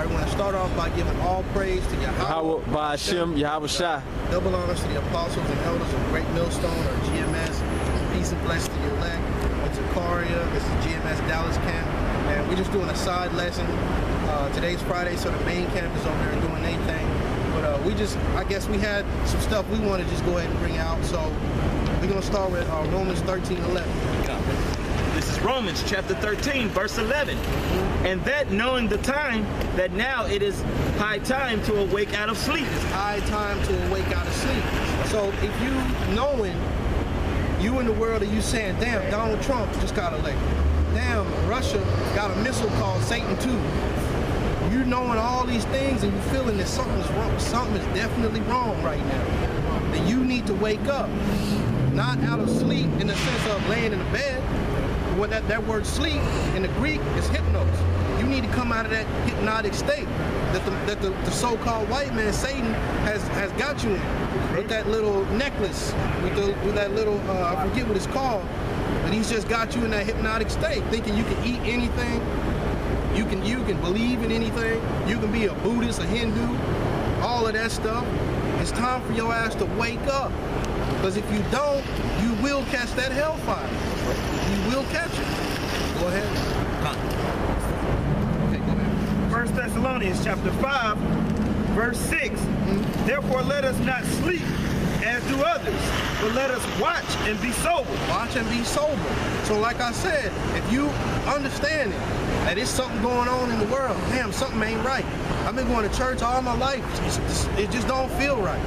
All right, we want to start off by giving all praise to Yahweh, Ba'Hashem, Yahweh Shai. Double honors to the apostles and elders of Great Millstone, or GMS. Peace and blessings to your elect. I'm Zakaria. This is GMS Dallas Camp. And we're just doing a side lesson. Today's Friday, so the main camp is over there doing their thing. But I guess we had some stuff we want to just go ahead and bring out. So we're going to start with Romans 13:11. This is Romans chapter 13, verse 11. And that knowing the time, that now it is high time to awake out of sleep. It's high time to awake out of sleep. So if you knowing, you in the world, and you saying, damn, Donald Trump just got elected. Damn, Russia got a missile called Satan 2. You knowing all these things and you feeling that something's wrong, something is definitely wrong right now. Then you need to wake up. Not out of sleep in the sense of laying in the bed. What that word sleep in the Greek is hypnos. You need to come out of that hypnotic state that the so-called white man Satan has got you in, with that little necklace, with that little I forget what it's called, but he's just got you in that hypnotic state, thinking you can eat anything, you can believe in anything, you can be a Buddhist, a Hindu, all of that stuff. It's time for your ass to wake up, because if you don't, you will catch that hellfire. You will catch it. Go ahead. Okay, go ahead. 1 Thessalonians chapter 5, verse 6. Therefore let us not sleep as do others, but let us watch and be sober. Watch and be sober. So like I said, if you understand it, that it's something going on in the world, damn, something ain't right. I've been going to church all my life. It just don't feel right.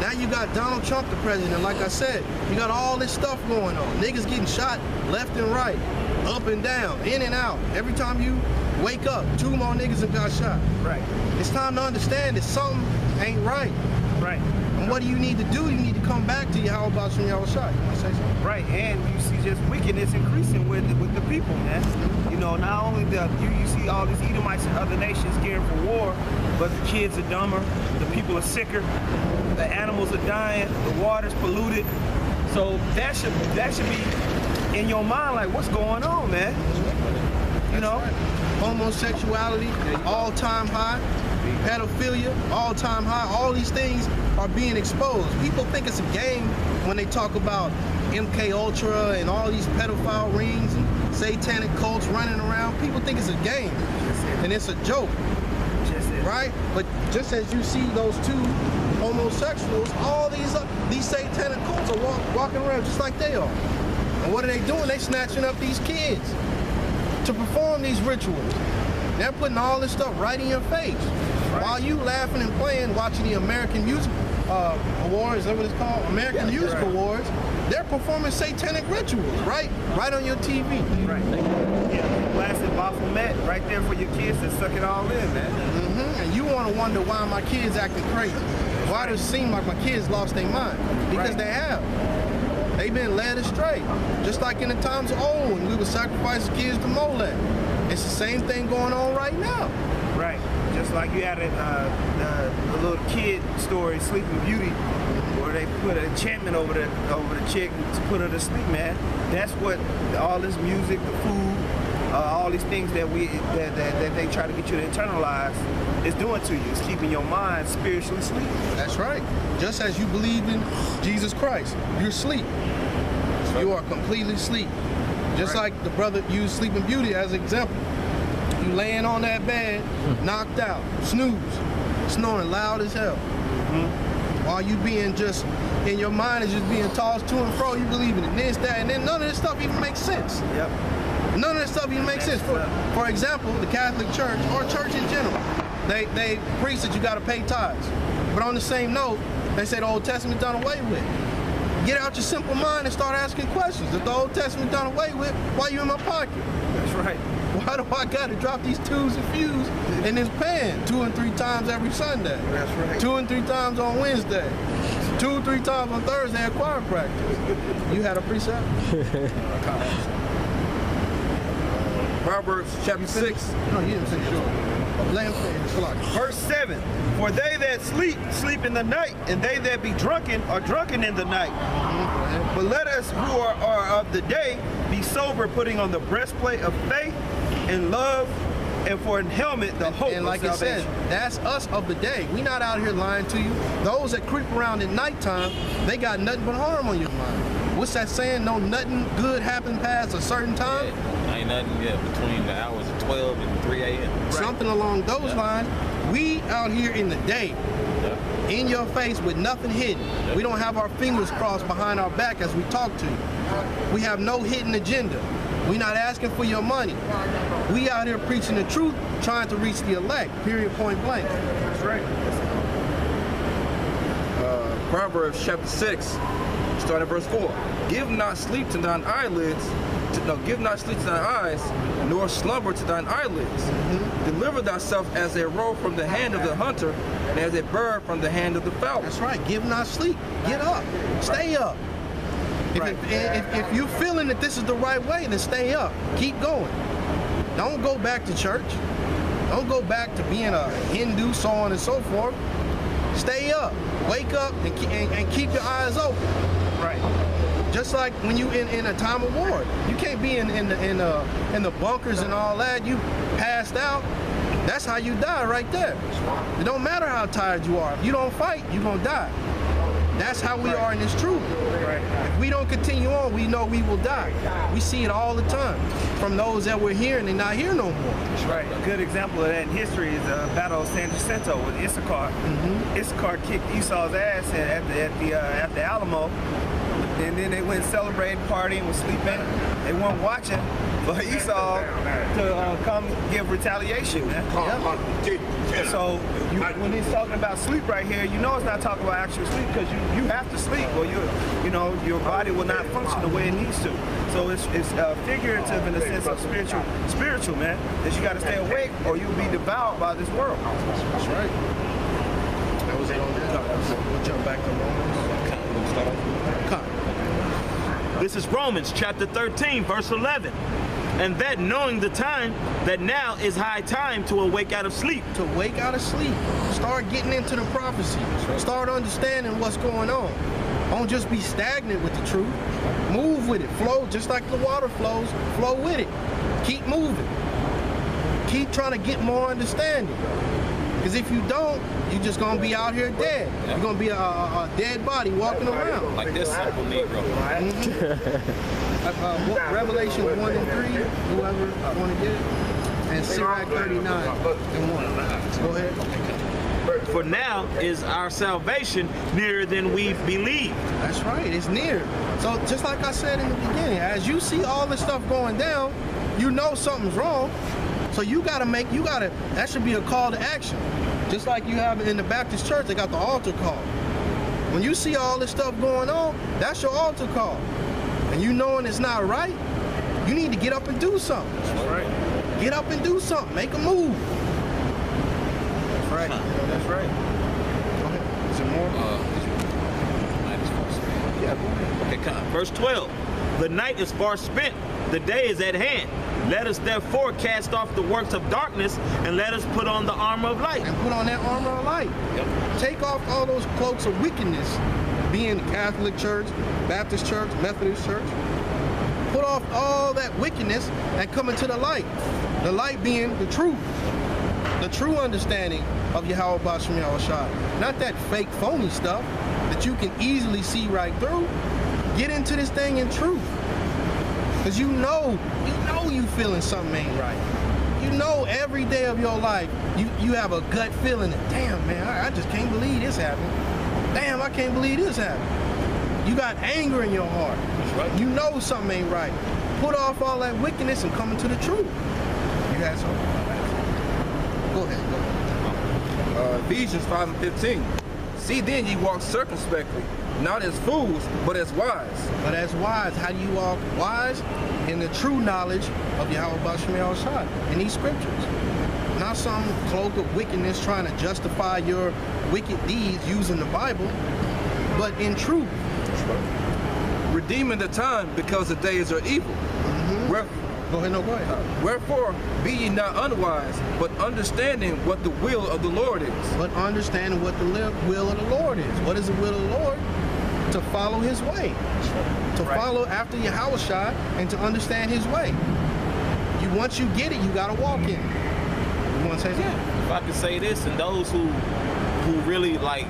Now you got Donald Trump the president. Like I said, you got all this stuff going on. Niggas getting shot left and right, up and down, in and out. Every time you wake up, 2 more niggas have got shot. Right. It's time to understand that something ain't right. Right. And what do you need to do? You need to come back to Yahweh Ba'Hashem Yahweh Shai. You want to say something? Right, and you see just wickedness increasing with the people, man. You know, not only you see all these Edomites and other nations gearing for war, but the kids are dumber, the people are sicker, the animals are dying, the water's polluted. So that should be in your mind, like, what's going on, man? You know? Homosexuality, all-time high. Pedophilia, all-time high. All these things are being exposed. People think it's a game when they talk about MK Ultra and all these pedophile rings and satanic cults running around. People think it's a game, and it's a joke, right? But just as you see those 2 homosexuals, all these satanic cults are walking around just like they are. And what are they doing? They snatching up these kids to perform these rituals. They're putting all this stuff right in your face. While you laughing and playing, watching the American Music Awards, is that what it's called? American Music Awards. They're performing satanic rituals, right on your TV. Right. Yeah, blasted Baphomet right there for your kids to suck it all in, man. And you want to wonder why my kids acting crazy. Why does it seem like my kids lost their mind? Because they have. They've been led astray. Just like in the times of old when we would sacrifice kids to Molech. It's the same thing going on right now. Right. Just like you had the little kid story, Sleeping Beauty, where they put an enchantment over the chick to put her to sleep, man. That's what all this music, the food, all these things that they try to get you to internalize is doing to you. It's keeping your mind spiritually asleep. That's right. Just as you believe in Jesus Christ, you're asleep. You are completely asleep. Just like the brother used Sleeping Beauty as an example. You laying on that bed, knocked out, snooze, snoring loud as hell. While you being just, in your mind is just being tossed to and fro, you believing in this, that, and then none of this stuff even makes sense. Yep. None of this stuff even makes sense. For example, the Catholic Church, or church in general, they preach that you gotta pay tithes. But on the same note, they say the Old Testament done away with. Get out your simple mind and start asking questions. If the Old Testament done away with, why you in my pocket? That's right. Why do I got to drop these 2s and fews in this pan 2 and 3 times every Sunday? That's right. 2 and 3 times on Wednesday. 2 or 3 times on Thursday at choir practice. You had a precept? Proverbs chapter 6. No, you didn't say sure. Let him finish. Verse 7. For they that sleep, sleep in the night, and they that be drunken are drunken in the night. But let us who are of the day be sober, putting on the breastplate of faith and love, and for a helmet, the hope And like of it said, salvation. that's us of the day. We not out here lying to you. Those that creep around at nighttime, they got nothing but harm on your mind. What's that saying? No, nothing good happen past a certain time. Yeah, ain't nothing between the hours of 12 and 3 a.m. Something along those lines. We out here in the day, in your face with nothing hidden. We don't have our fingers crossed behind our back as we talk to you. We have no hidden agenda. We're not asking for your money. We out here preaching the truth, trying to reach the elect, period, point blank. That's right. Proverbs chapter 6, starting at verse 4. Give not sleep to thine eyelids, give not sleep to thine eyes, nor slumber to thine eyelids. Deliver thyself as a roe from the hand of the hunter, and as a bird from the hand of the fowler. That's right. Give not sleep. Get up. Stay up. If you're feeling that this is the right way, then stay up. Keep going. Don't go back to church. Don't go back to being a Hindu, so on and so forth. Stay up. Wake up and keep your eyes open. Right. Just like when you in a time of war, you can't be in the bunkers and all that. You passed out. That's how you die right there. It don't matter how tired you are. If you don't fight, you're gonna die. That's how we are in this truth. If we don't continue on, we know we will die. We see it all the time from those that were here and they're not here no more. Right. A good example of that in history is the Battle of San Jacinto with Issachar. Issachar kicked Esau's ass at the Alamo, and then they went celebrating, partying, was sleeping. They weren't watching for Esau to come give retaliation, man. So when he's talking about sleep right here, you know it's not talking about actual sleep, because you have to sleep, or your body will not function the way it needs to. So it's figurative in the sense of spiritual, man. That you got to stay awake, or you'll be devoured by this world. That's right. That was it on that. We'll jump back to Romans. Come. This is Romans chapter 13, verse 11. And that knowing the time, that now is high time to awake out of sleep. To wake out of sleep. Start getting into the prophecy. Start understanding what's going on. Don't just be stagnant with the truth. Move with it. Flow just like the water flows. Flow with it. Keep moving. Keep trying to get more understanding. Because if you don't, you're just going to be out here dead. You're going to be a dead body walking around. Like this simple Negro. Revelation 1 and 3, whoever want to get it. And Sirach 39 and 1. Go ahead. For now is our salvation nearer than we believed. That's right, it's near. So just like I said in the beginning, as you see all this stuff going down, you know something's wrong. So that should be a call to action. Just like you have in the Baptist church, they got the altar call. When you see all this stuff going on, that's your altar call. And you knowing it's not right, you need to get up and do something. That's right. Get up and do something. Make a move. That's right. That's right. Go ahead. Is there more? Yeah, go ahead. Okay, come. Verse 12. The night is far spent, the day is at hand. Let us therefore cast off the works of darkness, and let us put on the armor of light. And put on that armor of light. Yep. Take off all those cloaks of wickedness, being the Catholic Church, Baptist Church, Methodist Church. Put off all that wickedness and come into the light. The light being the truth. The true understanding of Yahweh B'Shem Yahushua. Not that fake, phony stuff that you can easily see right through. Get into this thing in truth. Because you know you feeling something ain't right. You know every day of your life, you have a gut feeling that, damn, man, I just can't believe this happened. Damn, I can't believe this happened. You got anger in your heart. That's right. You know something ain't right. Put off all that wickedness and come into the truth. You had something? Go ahead. Ephesians 5 and 15. See then ye walk circumspectly, not as fools, but as wise. But as wise, how do you walk wise? In the true knowledge of Yahweh B'Shem Yahushua in these scriptures. Not some cloak of wickedness trying to justify your wicked deeds using the Bible, but in truth. Redeeming the time, because the days are evil. Go ahead. Wherefore, be ye not unwise, but understanding what the will of the Lord is. But understanding what the will of the Lord is. What is the will of the Lord? To follow his way. To follow after Yahushua and to understand his way. Once you get it, you got to walk in it. want to say something? If I could say this, and those who really like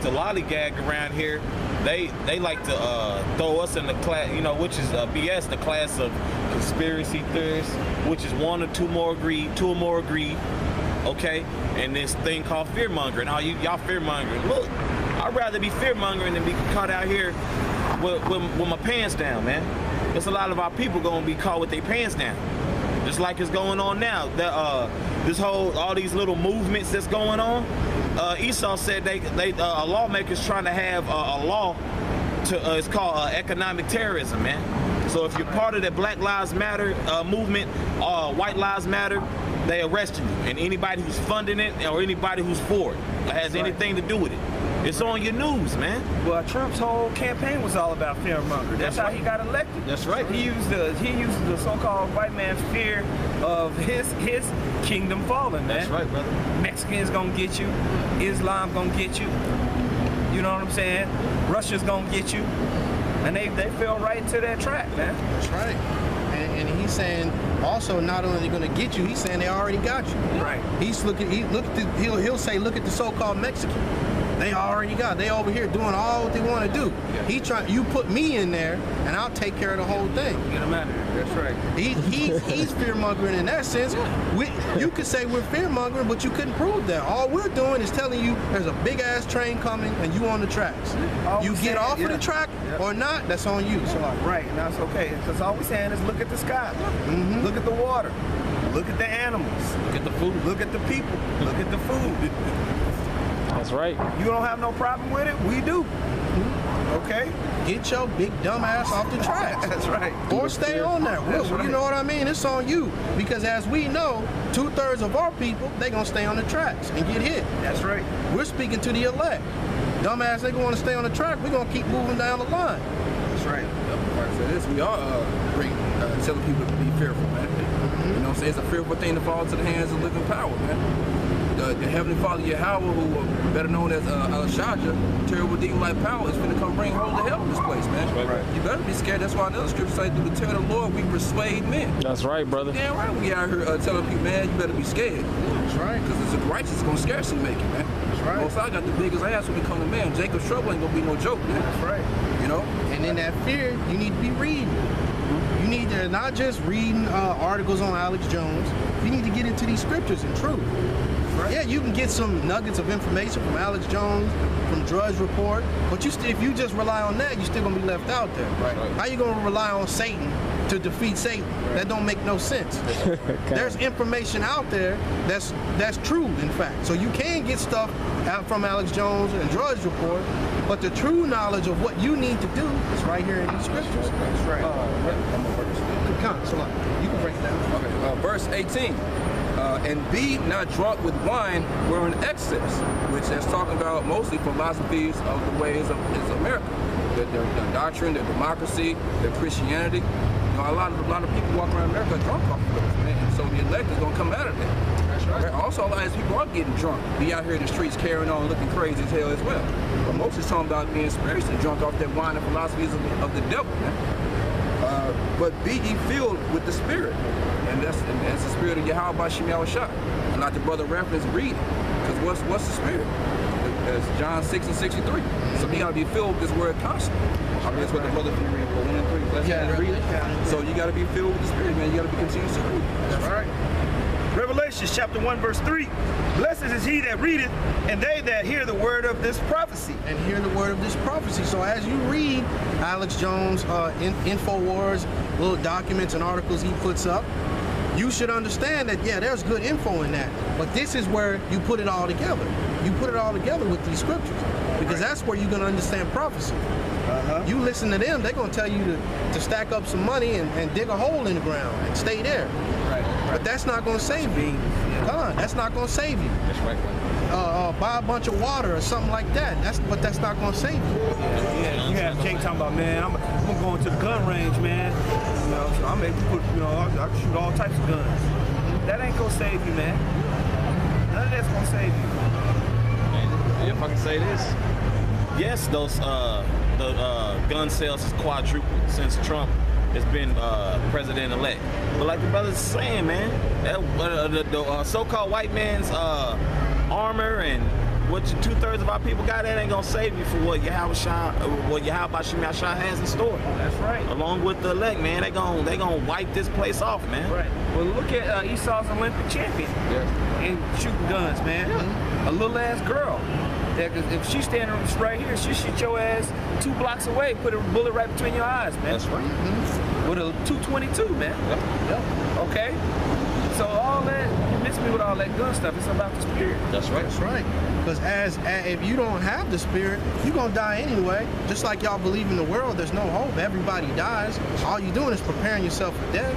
to lollygag around here, they like to throw us in the class, you know, which is BS, the class of conspiracy theorists, which is one or two or more agreed, okay? And this thing called fear mongering. All y'all fear mongering. Look, I'd rather be fear mongering than be caught out here with my pants down, man. There's a lot of our people gonna be caught with their pants down, just like it's going on now. All these little movements that's going on. Esau said a lawmaker's trying to have a law to it's called economic terrorism, man. So if you're part of the Black Lives Matter movement, White Lives Matter, they arresting you, and anybody who's funding it or anybody who's for it that has anything to do with it. It's on your news, man. Well, Trump's whole campaign was all about fear mongering. That's how he got elected. That's right. He used the so-called white man's fear of his kingdom falling, man. That's right, brother. Mexicans gonna get you, Islam gonna get you. You know what I'm saying? Russia's gonna get you, and they fell right into that trap, man. That's right. And he's saying also not only are they going to get you, he's saying they already got you. Right. He'll say, look at the so-called Mexican. They already got. They over here doing all what they want to do. Yeah. You put me in there, and I'll take care of the whole thing. Get him out of there. That's right. He's fear mongering in that sense. You could say we're fear mongering, but you couldn't prove that. All we're doing is telling you there's a big ass train coming, and you on the tracks. You get off of the track or not, that's on you. So right, and that's okay. Because all we're saying is look at the sky, look at the water, look at the animals, Look at the food. look at the people, look at the food. That's right. You don't have no problem with it? We do. Okay? get your big dumb ass off the tracks. That's right. Or stay on there. Right. You know what I mean? It's on you. Because as we know, 2/3 of our people, they gonna stay on the tracks and get hit. That's right. We're speaking to the elect. Dumbass, they gonna stay on the track. We're gonna keep moving down the line. That's right. Like I said, this we are telling people to be fearful, man. You know what I'm saying? It's a fearful thing to fall into the hands of living power, man. The Heavenly Father Yahweh, who better known as Al-Shaja, terrible demon like power, is finna come bring hell to hell in this place, man. Right. You better be scared. That's why another scripture says, through the terror of the Lord, we persuade men. That's right, brother. Damn right we out here telling people, man, you better be scared. That's right. Because the righteous is gonna scarcely make it, man. That's right. Most I got the biggest ass when we come to man. Jacob's trouble ain't gonna be no joke, man. That's right. You know? And in that fear, you need to be reading. You need to not just reading articles on Alex Jones. You need to get into these scriptures and truth. Right. Yeah, you can get some nuggets of information from Alex Jones, from Drudge Report, but if you just rely on that, you're still gonna be left out there. Right. How you gonna rely on Satan to defeat Satan? That don't make no sense. There's information out there that's true, in fact. So you can get stuff out from Alex Jones and Drudge Report, but the true knowledge of what you need to do is right here in these scriptures. That's right. You can break it down. Okay, verse 18. And be not drunk with wine wherein excess, which is talking about mostly philosophies of the ways of America, their doctrine, their democracy, their Christianity. You know, a lot of people walk around America drunk off of those, man. And so the elect is gonna come out of that. That's right. Also, a lot of people are getting drunk, be out here in the streets carrying on, looking crazy as hell as well. But mostly talking about being spiritually drunk off that wine and philosophies of the devil, man. But be ye filled with the Spirit. And that's the Spirit of Yahweh by Shem Yahushua. And like the brother referenced, read it. Because what's the Spirit? It's John 6:63. So you gotta be filled with this word constantly. I mean, that's what the brother can read for 1 and 3. Let's read it. So you gotta be filled with the Spirit, man. You gotta be continuous to read. That's right. Revelation chapter 1 verse 3. Blessed is he that readeth, and they that hear the word of this prophecy. And hear the word of this prophecy. So as you read Alex Jones' InfoWars, little documents and articles he puts up, you should understand that, yeah, there's good info in that. But this is where you put it all together. You put it all together with these scriptures. Because that's where you're going to understand prophecy. You listen to them, they're going to tell you to stack up some money and dig a hole in the ground and stay there. Right. But that's not going to save you. Come on, that's not going to save you. That's right. Buy a bunch of water or something like that. That's not going to save you. Yeah, you have Jake talking about, man, I'm going to the gun range, man. You know, so I'm able to put, I can shoot all types of guns. That ain't gonna save you, man. None of that's gonna save you. And if I can say this, yes, those the gun sales has quadrupled since Trump that's been president-elect. But like the brother's saying, man, that, the so-called white man's armor and what 2/3 of our people got, that ain't gonna save you for what Yahweh Shai has in store. That's right. Along with the elect, man, they gonna wipe this place off, man. Right. Well, look at Esau's Olympic champion in shooting guns, man. A little ass girl. That if she's standing right here, she shoot your ass 2 blocks away, put a bullet right between your eyes, man. That's right. With a 222, man. Okay. So all that, you miss me with all that gun stuff. It's about the spirit. That's right. That's right. Because if you don't have the spirit, you're going to die anyway. Just like y'all believe in the world, there's no hope. Everybody dies. All you're doing is preparing yourself for death.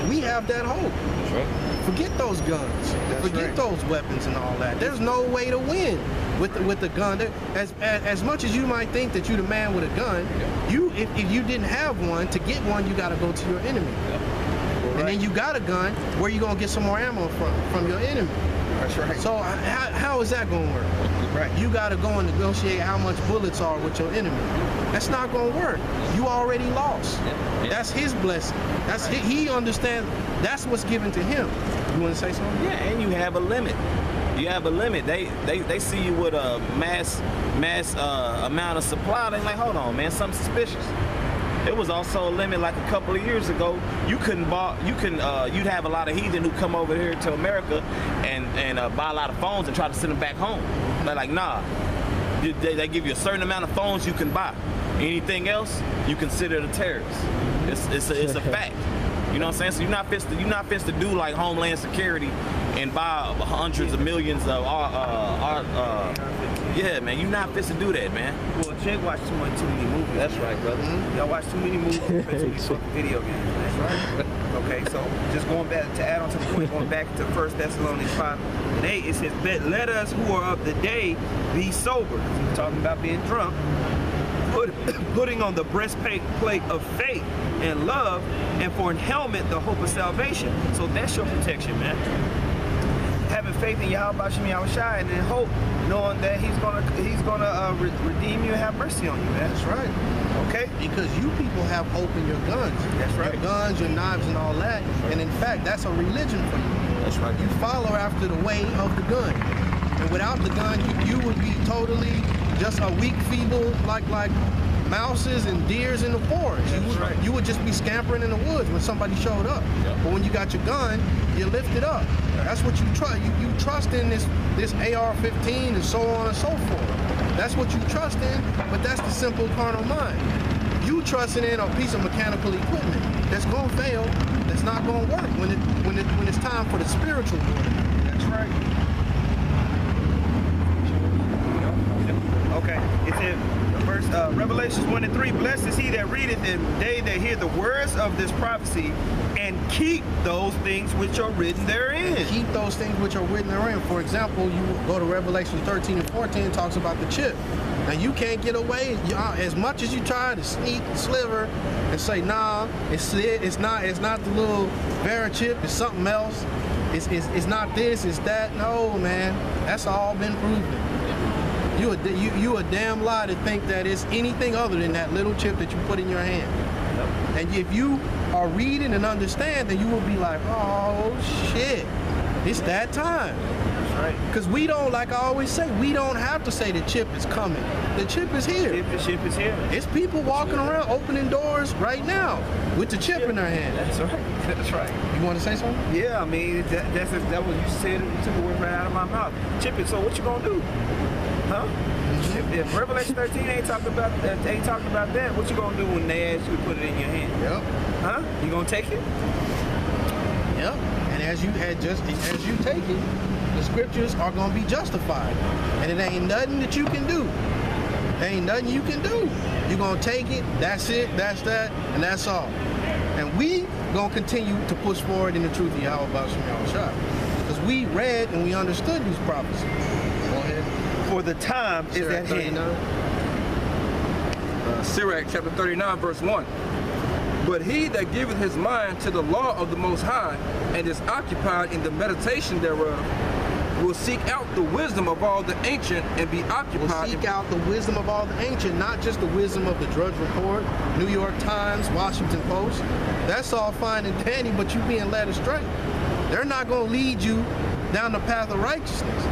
We have that hope. That's right. Forget those guns. Forget those weapons and all that. There's no way to win with the gun. As much as you might think that you're the man with a gun, if you didn't have one, to get one, you got to go to your enemy. And then you got a gun, where you gonna get some more ammo from your enemy? That's right. So how is that gonna work? Right. You gotta go and negotiate how much bullets are with your enemy. That's not gonna work. You already lost. That's his blessing. That's he understands. That's what's given to him. You want to say something? Yeah, and you have a limit. You have a limit. They see you with a mass amount of supply. They're like, hold on, man, something suspicious. There was also a limit like a couple of years ago. You'd have a lot of heathen who come over here to America and buy a lot of phones and try to send them back home. They're like, nah. They give you a certain amount of phones you can buy. Anything else, you consider a terrorist. It's a fact. You know what I'm saying? So you're not fist to do like Homeland Security and buy hundreds of millions of yeah, man, you're not fist to do that, man. Well, Jake watched too many movies. That's right, brother. Y'all watch too many movies, especially these fucking video games. That's right. Okay, so just going back to add on to the point, going back to 1 Thessalonians 5:8, it says, "But let us who are of the day be sober." We're talking about being drunk. Putting on the breastplate of faith and love, and for an helmet the hope of salvation. So that's your protection, man. Having faith in Yahweh Shai, and then hope, knowing that He's gonna redeem you and have mercy on you, man. That's right. Okay? Because you people have hope in your guns. That's right. Your guns, your knives, and all that. And in fact, that's a religion for you. That's right. You follow after the way of the gun. And without the gun, you would be totally just a weak, feeble, like mouses and deers in the forest. You would just be scampering in the woods when somebody showed up. Yep. But when you got your gun, you lift it up. That's what you trust. You trust in this AR-15 and so on and so forth. That's what you trust in, but that's the simple carnal mind. You trusting in a piece of mechanical equipment that's gonna fail, that's not gonna work when it's time for the spiritual work. That's right. Okay, it's in verse Revelations 1:3. Blessed is he that readeth, and they that hear the words of this prophecy, and keep those things which are written therein. Keep those things which are written therein. For example, you go to Revelation 13 and 14, talks about the chip. Now you can't get away. As much as you try to sneak and sliver and say, nah, it's not the little Vera chip, it's something else. It's not this, it's that. No, man, that's all been proven. You a damn lie to think that it's anything other than that little chip that you put in your hand. And if you are reading and understand, then you will be like, oh shit, it's that time. That's right. Because we don't, like I always say, we don't have to say the chip is coming. The chip is here. The chip is here. It's people walking around opening doors right now with the chip in their hand. That's right. That's right. You want to say something? Yeah, I mean, that was you said it, you took the word right out of my mouth. Chip it. So what you gonna do? Huh? If Revelation 13 ain't talking about that, what you gonna do when they ask you to put it in your hand? Yep. Huh? You gonna take it? Yep. And as you take it, the scriptures are gonna be justified. And it ain't nothing that you can do. There ain't nothing you can do. You're gonna take it, that's it, that's that, and that's all. And we gonna continue to push forward in the truth of Yahweh Shai. Because we read and we understood these prophecies. Go ahead. For the time is at hand. Sirach chapter 39 verse 1. But he that giveth his mind to the law of the Most High, and is occupied in the meditation thereof, will seek out the wisdom of all the ancient and be We'll occupied. seek out the wisdom of all the ancient, not just the wisdom of the Drudge Report, New York Times, Washington Post. That's all fine and dandy, but you being led astray. They're not going to lead you down the path of righteousness.